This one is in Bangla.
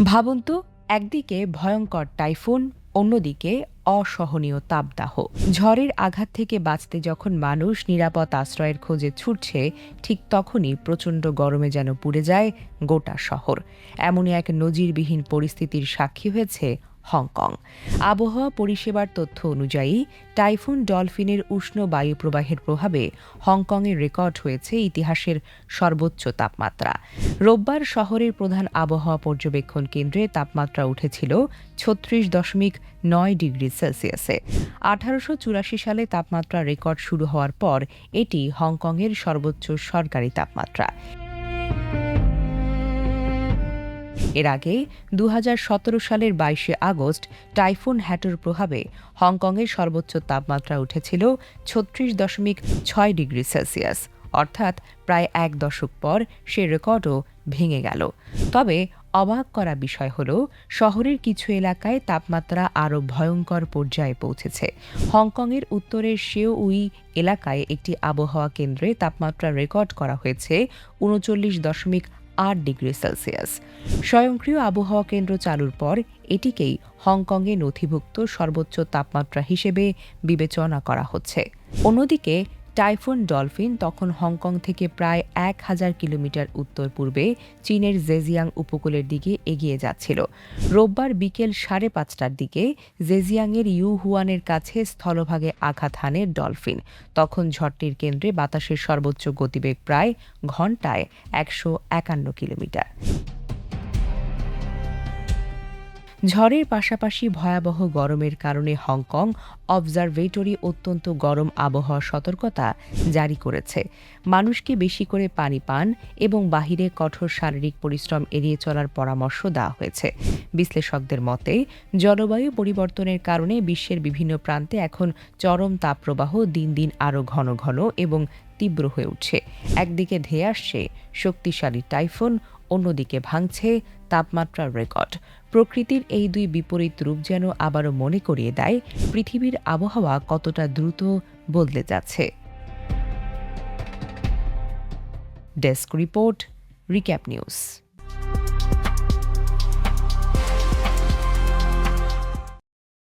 ভাবুন তো, একদিকে ভয়ঙ্কর টাইফুন, অন্যদিকে অসহনীয় তাপদাহ। ঝড়ের আঘাত থেকে বাঁচতে যখন মানুষ নিরাপদ আশ্রয়ের খোঁজে ছুটছে, ঠিক তখনই প্রচণ্ড গরমে যেন পুড়ে যায় গোটা শহর। এমনই এক নজিরবিহীন পরিস্থিতির সাক্ষী হয়েছে হংকং। আবহাওয়া পরিষেবার তথ্য অনুযায়ী টাইফুন ডলফিনের উষ্ণ বায়ুপ্রবাহের প্রভাবে হংকংয়ে রেকর্ড হয়েছে ইতিহাসের সর্বোচ্চ তাপমাত্রা। রোববার শহরের প্রধান আবহাওয়া পর্যবেক্ষণ কেন্দ্রে তাপমাত্রা উঠেছিল ৩৬.৯ ডিগ্রি সেলসিয়াসে। ১৮৮৪ সালে তাপমাত্রা রেকর্ড শুরু হওয়ার পর এটি হংকংয়ের সর্বোচ্চ সরকারি তাপমাত্রা। এর আগে ২০১৭ সালের ২২শে আগস্ট টাইফুন হ্যাটোর প্রভাবে হংকংয়ের সর্বোচ্চ তাপমাত্রা উঠেছিল ৩৬.৬ ডিগ্রি সেলসিয়াস। অর্থাৎ প্রায় এক দশক পর সে রেকর্ডও ভেঙে গেল। তবে অবাক করা বিষয় হল, শহরের কিছু এলাকায় তাপমাত্রা আরও ভয়ঙ্কর পর্যায়ে পৌঁছেছে। হংকংয়ের উত্তরের শেওউই এলাকায় একটি আবহাওয়া কেন্দ্রে তাপমাত্রা রেকর্ড করা হয়েছে ৩৯.৮ ডিগ্রি সেলসিয়াস। স্বয়ংক্রিয় আবহাওয়া কেন্দ্র চালুর পর এটিকেই হংকংয়ে নথিভুক্ত সর্বোচ্চ তাপমাত্রা হিসেবে বিবেচনা করা হচ্ছে। অন্যদিকে টাইফুন ডলফিন তখন হংকং থেকে প্রায় ১,০০০ কিলোমিটার উত্তর পূর্বে চীনের জেজিয়াং উপকূলের দিকে এগিয়ে যাচ্ছিল। রোববার বিকেল ৫:৩০টার দিকে জেজিয়াংয়ের ইউহুয়ানের কাছে স্থলভাগে আঘাত হানে ডলফিন। তখন ঝড়টির কেন্দ্রে বাতাসের সর্বোচ্চ গতিবেগ প্রায় ঘণ্টায় ১৫১ কিলোমিটার। ঝড়ের পাশাপাশি ভয়াবহ গরমের কারণে হংকং অবজারভেটরি অত্যন্ত গরম আবহাওয়া সতর্কতা জারি করেছে। মানুষকে বেশি করে পানি পান এবং বাহিরে কঠোর শারীরিক পরিশ্রম এড়িয়ে চলার পরামর্শ দেওয়া হয়েছে। বিশ্লেষকদের মতে, জলবায়ু পরিবর্তনের কারণে বিশ্বের বিভিন্ন প্রান্তে এখন চরম তাপপ্রবাহ দিন দিন আরও ঘন ঘন এবং তীব্র হয়ে উঠছে। একদিকে ধেয়ে আসছে শক্তিশালী টাইফুন, অন্যদিকে ভাঙছে তাপমাত্রার রেকর্ড। প্রকৃতির এই দুই বিপরীত রূপ যেন আবারও মনে করিয়ে দেয় পৃথিবীর আবহাওয়া কতটা দ্রুত বদলে যাচ্ছে। Desk report, recap news.